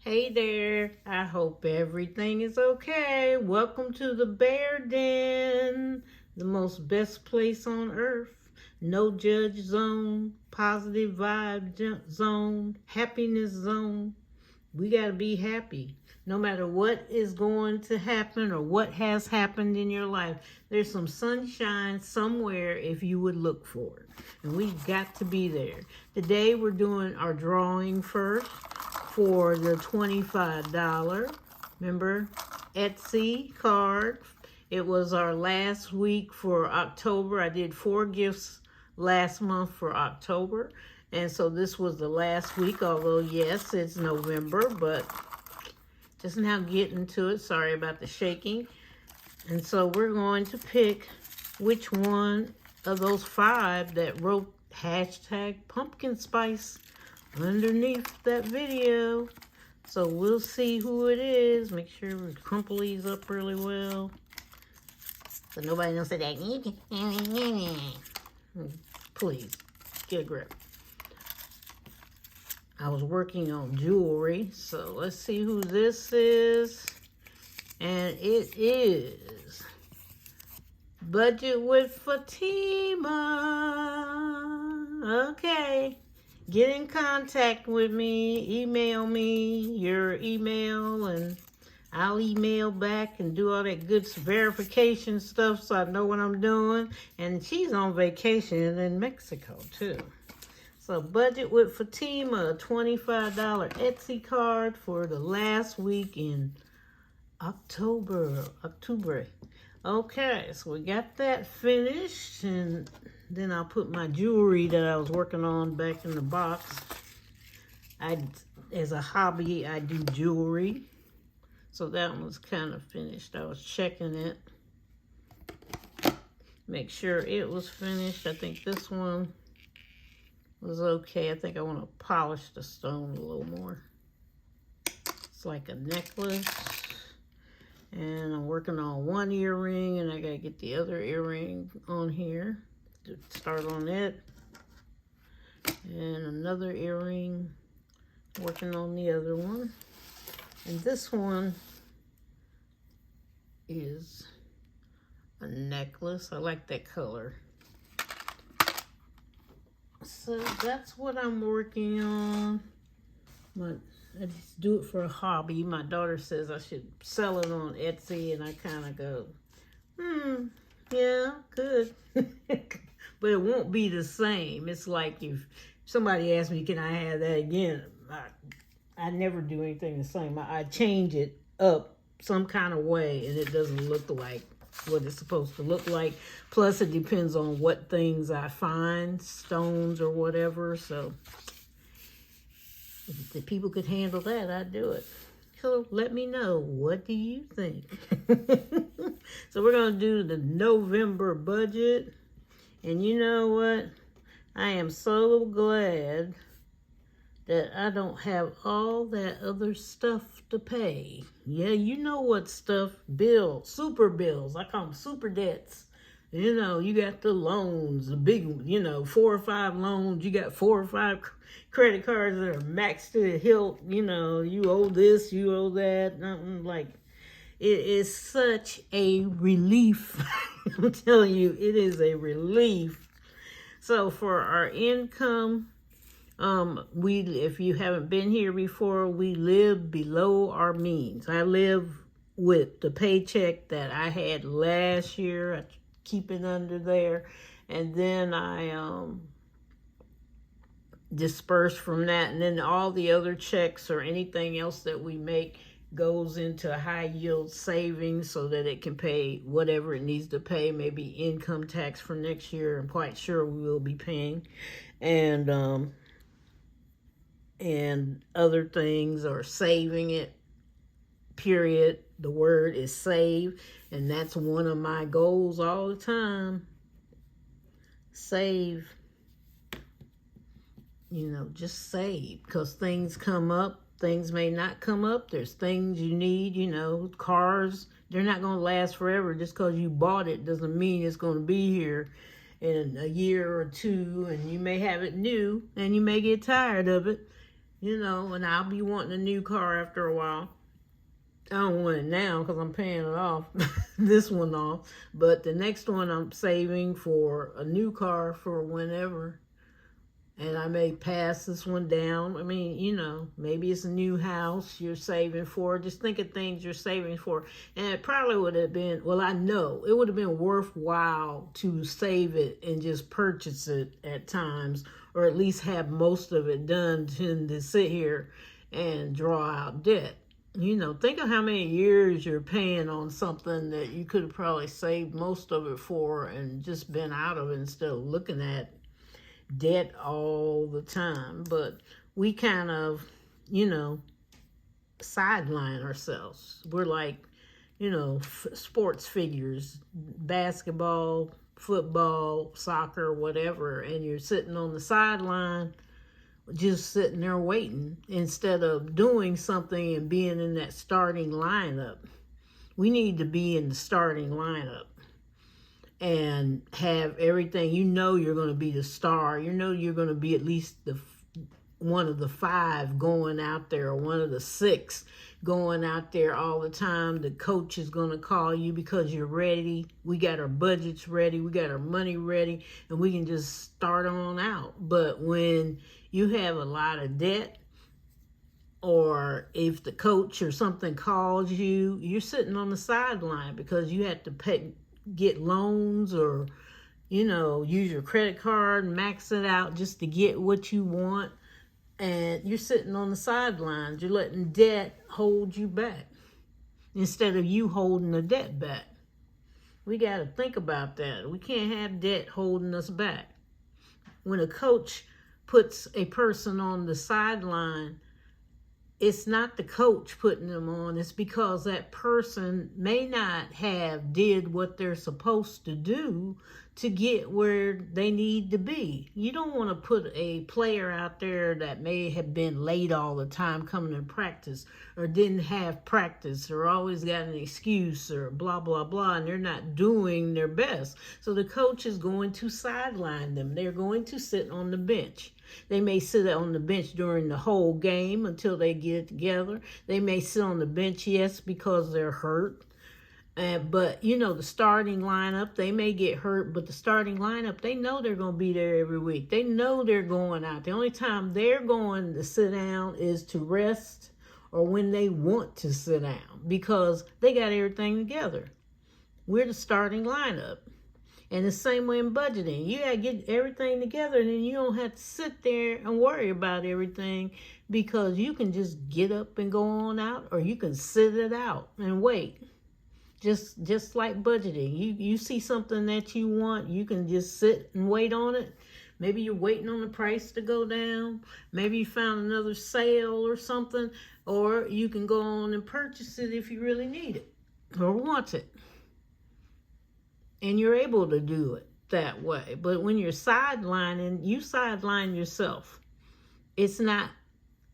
Hey there, I hope everything is okay. Welcome to the Bear Den, the most best place on earth. No judge zone, positive vibe zone, happiness zone. We got to be happy. No matter what is going to happen or what has happened in your life, there's some sunshine somewhere if you would look for it. And we've got to be there. Today we're doing our drawing first for the $25, remember, Etsy card. It was our last week for October. I did 4 gifts last month for October. And so this was the last week, although yes, it's November, but just now getting to it. Sorry about the shaking. And so we're going to pick which one of those 5 that wrote hashtag pumpkin spice underneath that video. So we'll see who it is. Make sure we crumple these up really well, so nobody knows that. Please, get a grip. I was working on jewelry, so let's see who this is. And it is Budget with Fatima. Okay. Get in contact with me. Email me your email, and I'll email back and do all that good verification stuff so I know what I'm doing. And she's on vacation in Mexico, too. So Budget with Fatima, a $25 Etsy card for the last week in October. Okay, so we got that finished, and then I'll put my jewelry that I was working on back in the box. As a hobby, I do jewelry. So that one was kind of finished. I was checking it. Make sure it was finished. I think this one was okay. I think I want to polish the stone a little more. It's like a necklace. And I'm working on one earring, and I gotta get the other earring on here to start on it. And another earring, working on the other one. And this one is a necklace. I like that color. So that's what I'm working on. I just do it for a hobby. My daughter says I should sell it on Etsy, and I kind of go, yeah, good. But it won't be the same. It's like if somebody asks me, can I have that again? I never do anything the same. I change it up some kind of way, and it doesn't look like what it's supposed to look like. Plus, it depends on what things I find, stones or whatever. So if the people could handle that, I'd do it. So let me know. What do you think? So we're going to do the November budget. And you know what? I am so glad that I don't have all that other stuff to pay. Yeah, you know what stuff? Bills, super bills. I call them super debts. You know, you got the loans, the big, 4 or 5 loans. You got 4 or 5 credit cards that are maxed to the hilt. You owe this, you owe that. Like, it is such a relief. I'm telling you, it is a relief. So for our income, if you haven't been here before, we live below our means. I live with the paycheck that I had last year. I keep it under there, and then I disperse from that, and then all the other checks or anything else that we make goes into high yield savings so that it can pay whatever it needs to pay, maybe income tax for next year. I'm quite sure we will be paying, and other things, or saving it, period. The word is save, and that's one of my goals all the time. Save. Just save, because things come up. Things may not come up. There's things you need, cars. They're not going to last forever. Just because you bought it doesn't mean it's going to be here in a year or two, and you may have it new, and you may get tired of it. and I'll be wanting a new car after a while. I don't want it now because I'm paying it off, this one off. But the next one I'm saving for a new car for whenever. And I may pass this one down. I mean, maybe it's a new house you're saving for. Just think of things you're saving for. And it probably would have been, well, I know it would have been worthwhile to save it and just purchase it at times, or at least have most of it done than to sit here and draw out debt. Think of how many years you're paying on something that you could have probably saved most of it for and just been out of it instead of looking at debt all the time. But we kind of, sideline ourselves. We're like, sports figures, basketball, football, soccer, whatever, and you're sitting on the sideline just sitting there waiting instead of doing something and being in that starting lineup. We need to be in the starting lineup and have everything. You're going to be the star. You're going to be at least one of the 5 going out there, or one of the 6 going out there all the time. The coach is going to call you because you're ready. We got our budgets ready. We got our money ready, and we can just start on out. But when you have a lot of debt, or if the coach or something calls you, you're sitting on the sideline because you have to get loans, or use your credit card and max it out just to get what you want. And you're sitting on the sidelines. You're letting debt hold you back instead of you holding the debt back. We got to think about that. We can't have debt holding us back. When a coach puts a person on the sideline, it's not the coach putting them on. It's because that person may not have did what they're supposed to do to get where they need to be. You don't want to put a player out there that may have been late all the time coming to practice, or didn't have practice, or always got an excuse, or blah, blah, blah, and they're not doing their best. So the coach is going to sideline them. They're going to sit on the bench. They may sit on the bench during the whole game until they get it together. They may sit on the bench, yes, because they're hurt. But, the starting lineup, they may get hurt, but the starting lineup, they know they're going to be there every week. They know they're going out. The only time they're going to sit down is to rest, or when they want to sit down, because they got everything together. We're the starting lineup. And the same way in budgeting. You got to get everything together, and then you don't have to sit there and worry about everything, because you can just get up and go on out, or you can sit it out and wait. Just like budgeting. You see something that you want, you can just sit and wait on it. Maybe you're waiting on the price to go down. Maybe you found another sale or something, or you can go on and purchase it if you really need it or want it. And you're able to do it that way. But when you're sidelining, you sideline yourself. It's not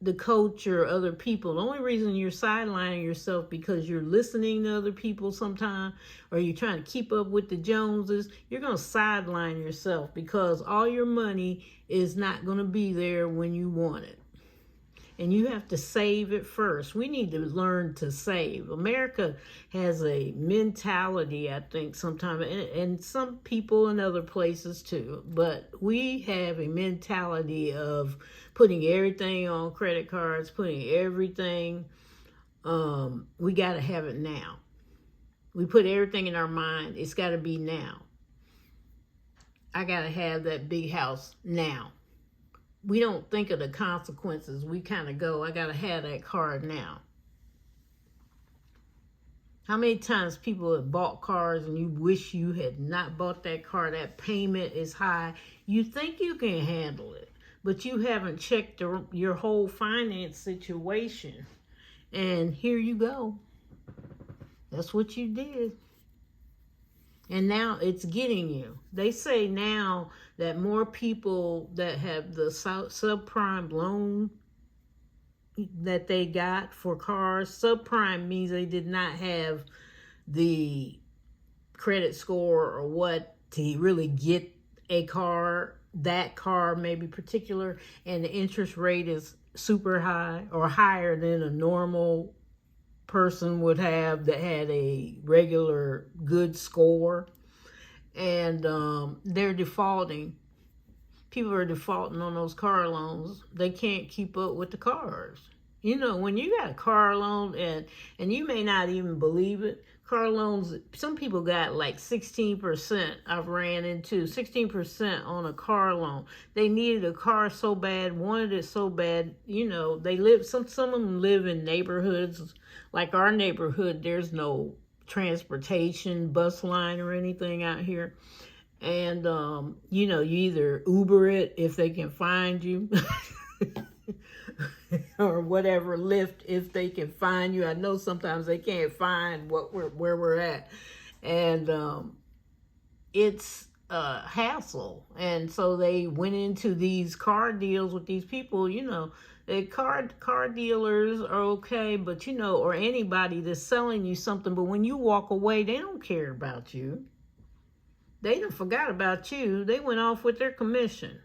the coach or other people. The only reason you're sidelining yourself because you're listening to other people sometime, or you're trying to keep up with the Joneses, you're going to sideline yourself because all your money is not going to be there when you want it. And you have to save it first. We need to learn to save. America has a mentality, I think, sometimes, and some people in other places too, but we have a mentality of putting everything on credit cards, putting everything, we got to have it now. We put everything in our mind. It's got to be now. I got to have that big house now. We don't think of the consequences. We kind of go, I got to have that car now. How many times people have bought cars and you wish you had not bought that car? That payment is high. You think you can handle it, but you haven't checked your whole finance situation. And here you go. That's what you did. And now it's getting you. They say now that more people that have the subprime loan that they got for cars, subprime means they did not have the credit score or what to really get a car, that car maybe particular, and the interest rate is super high or higher than a normal person would have that had a regular good score. And they're defaulting. People are defaulting on those car loans. They can't keep up with the cars. You know, when you got a car loan, and you may not even believe it, car loans, some people got like 16%. I've ran into 16% on a car loan. They needed a car so bad, wanted it so bad. You know, they live, some of them live in neighborhoods like our neighborhood. There's no transportation, bus line or anything out here. And, you know, you either Uber it if they can find you or whatever, Lyft if they can find you. I know sometimes they can't find where we're at. And it's a hassle. And so they went into these car deals with these people, you know. The car dealers are okay, but, you know, or anybody that's selling you something. But when you walk away, they don't care about you. They done forgot about you. They went off with their commission.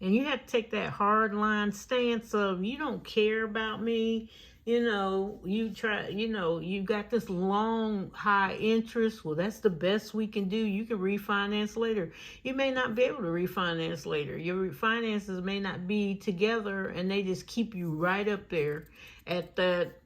And you have to take that hard line stance of, you don't care about me. You know, you got this long, high interest. Well, that's the best we can do. You can refinance later. You may not be able to refinance later. Your finances may not be together, and they just keep you right up there at that,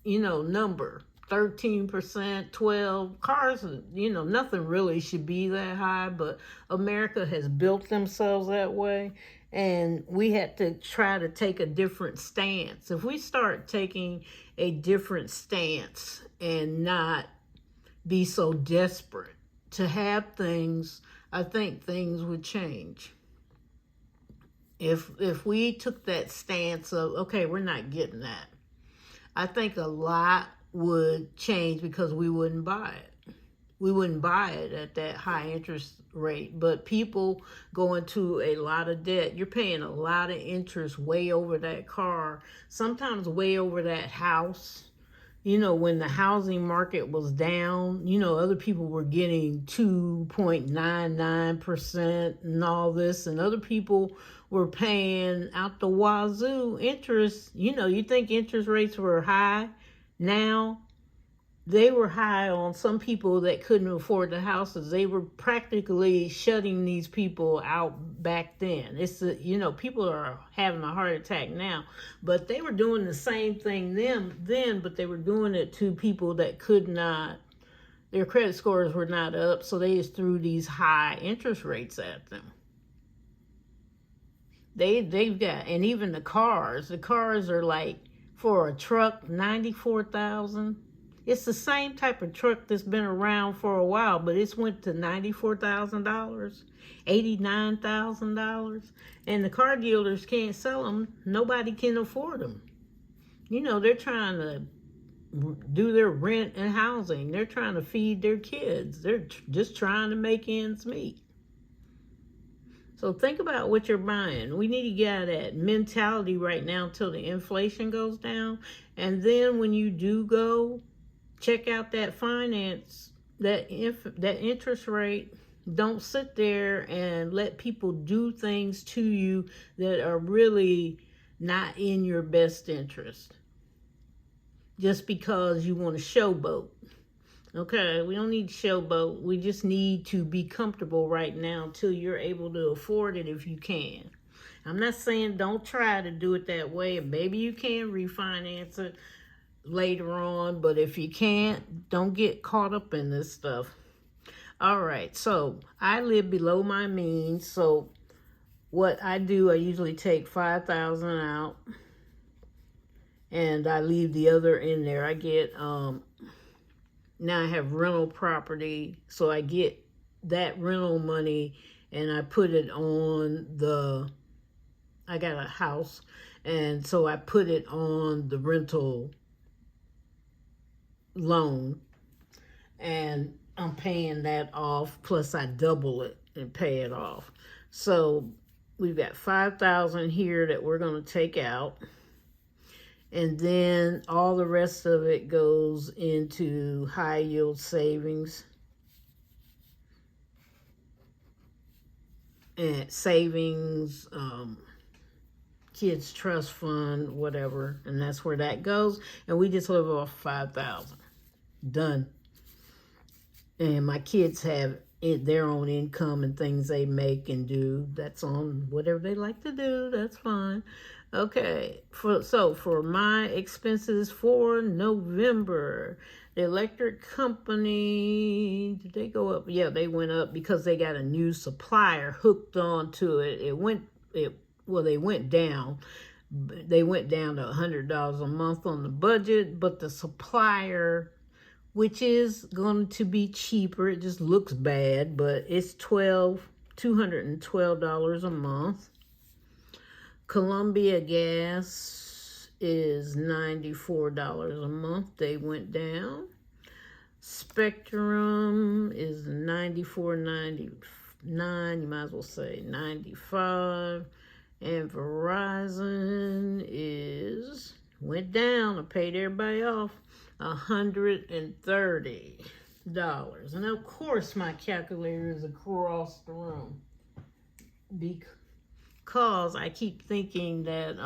you know, number. 13%, 12 cars, you know, nothing really should be that high, but America has built themselves that way, and we had to try to take a different stance. If we start taking a different stance and not be so desperate to have things, I think things would change. If we took that stance of, okay, we're not getting that, I think a lot would change because we wouldn't buy it. We wouldn't buy it at that high interest rate. But people go into a lot of debt. You're paying a lot of interest way over that car, sometimes way over that house. You know, when the housing market was down, you know, other people were getting 2.99% and all this, and other people were paying out the wazoo interest. You know, you think interest rates were high now? They were high on some people that couldn't afford the houses. They were practically shutting these people out back then. It's you know, people are having a heart attack now, but they were doing the same thing then, but they were doing it to people that could not, their credit scores were not up, so they just threw these high interest rates at them. They've got, and even the cars are like, for a truck, $94,000. It's the same type of truck that's been around for a while, but it's went to $94,000, $89,000, and the car dealers can't sell them. Nobody can afford them. You know, they're trying to do their rent and housing. They're trying to feed their kids. They're just trying to make ends meet. So think about what you're buying. We need to get out of that mentality right now until the inflation goes down. And then when you do go, check out that finance, that interest rate. Don't sit there and let people do things to you that are really not in your best interest, just because you want to showboat. Okay, we don't need to showboat. We just need to be comfortable right now until you're able to afford it if you can. I'm not saying don't try to do it that way. Maybe you can refinance it later on, but if you can't, don't get caught up in this stuff. All right, so I live below my means, so what I do, I usually take $5,000 out, and I leave the other in there. I get, now I have rental property, so I get that rental money, and I put it on I got a house, and so I put it on the rental loan, and I'm paying that off, plus I double it and pay it off. So we've got $5,000 here that we're going to take out, and then all the rest of it goes into high yield savings and savings, kids trust fund, whatever, and that's where that goes. And we just live off 5,000. Done. And my kids have their own income and things they make and do. That's on whatever they like to do. That's fine. Okay. For my expenses for November, the electric company, did they go up? Yeah, they went up because they got a new supplier hooked onto it. They went down. They went down to $100 a month on the budget, but the supplier, which is going to be cheaper. It just looks bad, but it's $212 a month. Columbia Gas is $94 a month. They went down. Spectrum is $94.99. You might as well say $95. And Verizon went down. I paid everybody off $130. And of course my calculator is across the room because I keep thinking that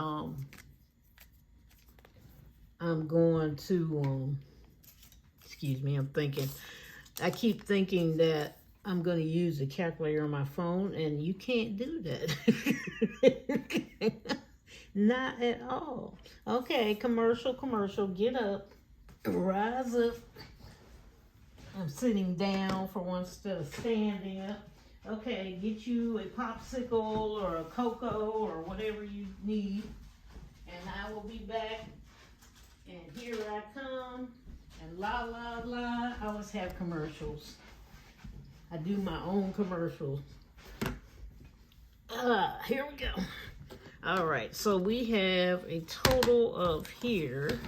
I'm going to I keep thinking that I'm going to use the calculator on my phone, and you can't do that. Not at all. Okay, commercial, get up. Rise up. I'm sitting down for one instead of standing up. Okay, get you a popsicle or a cocoa or whatever you need. And I will be back. And here I come. And la, la, la. I always have commercials. I do my own commercials. Here we go. All right, so we have a total of here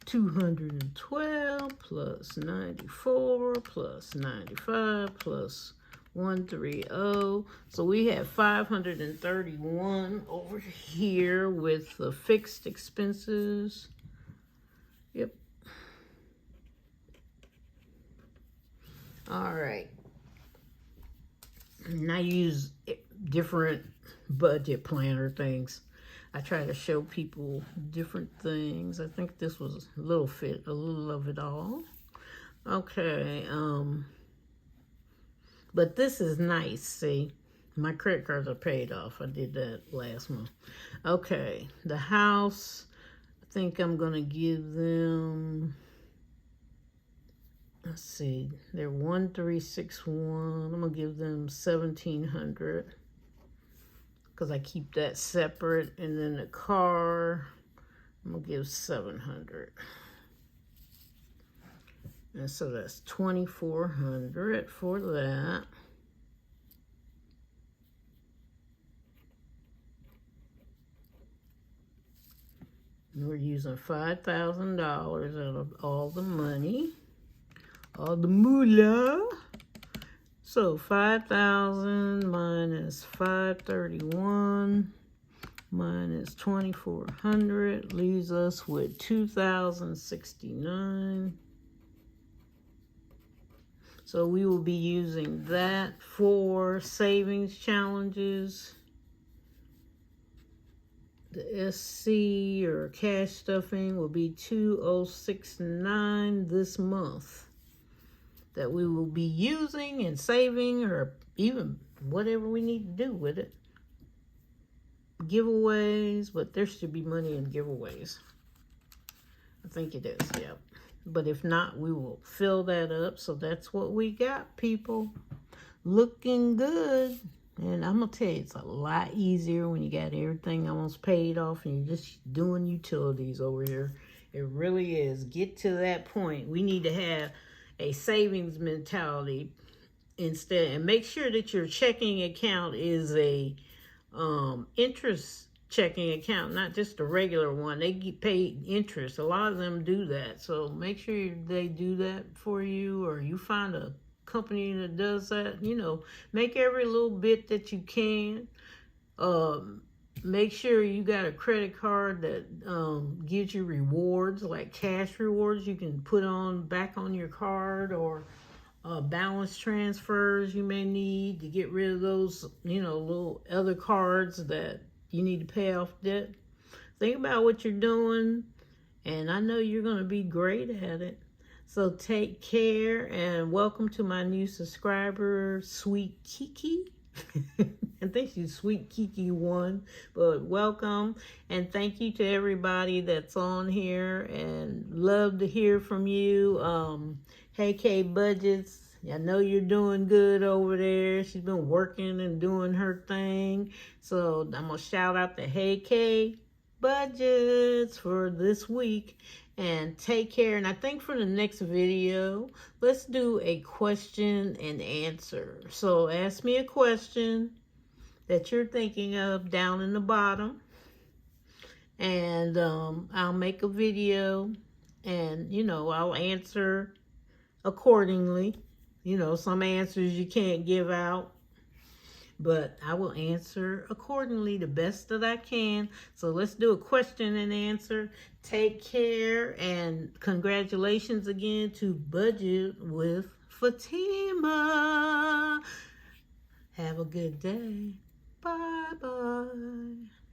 212 plus 94 plus 95 plus 130. So we have 531 over here with the fixed expenses. Yep. All right. And I use different budget planner things. I try to show people different things. I think this was a little of it all. Okay, but this is nice, see? My credit cards are paid off. I did that last month. Okay, the house, I think I'm gonna give them, let's see, they're 1361. I'm gonna give them 1,700 because I keep that separate. And then the car, I'm gonna give 700. And so that's 2,400 for that. And we're using $5,000 out of all the money. All the moolah. So 5,000 minus 531 minus 2,400 leaves us with 2,069. So we will be using that for savings challenges. The SC or cash stuffing will be 2,069 this month. That we will be using and saving, or even whatever we need to do with it. Giveaways, but there should be money in giveaways. I think it is, yeah. But if not, we will fill that up. So that's what we got, people. Looking good. And I'm going to tell you, it's a lot easier when you got everything almost paid off and you're just doing utilities over here. It really is. Get to that point. We need to have a savings mentality instead, and make sure that your checking account is a interest checking account, not just a regular one. They get paid interest. A lot of them do that, so make sure they do that for you, or you find a company that does that. You know, make every little bit that you can. Make sure you got a credit card that gives you rewards, like cash rewards you can put on back on your card, or balance transfers you may need to get rid of those, little other cards that you need to pay off debt. Think about what you're doing, and I know you're going to be great at it. So take care, and welcome to my new subscriber, Sweet Kiki. I think she's Sweet Kiki 1, but welcome, and thank you to everybody that's on here, and love to hear from you. Hey K Budgets, I know you're doing good over there. She's been working and doing her thing, so I'm gonna shout out to Hey K Budgets for this week, and take care. And I think for the next video, let's do a question and answer. So ask me a question that you're thinking of down in the bottom, and I'll make a video, and I'll answer accordingly. Some answers you can't give out, but I will answer accordingly the best that I can. So let's do a question and answer. Take care, and congratulations again to Budget with Fatima. Have a good day. Bye-bye.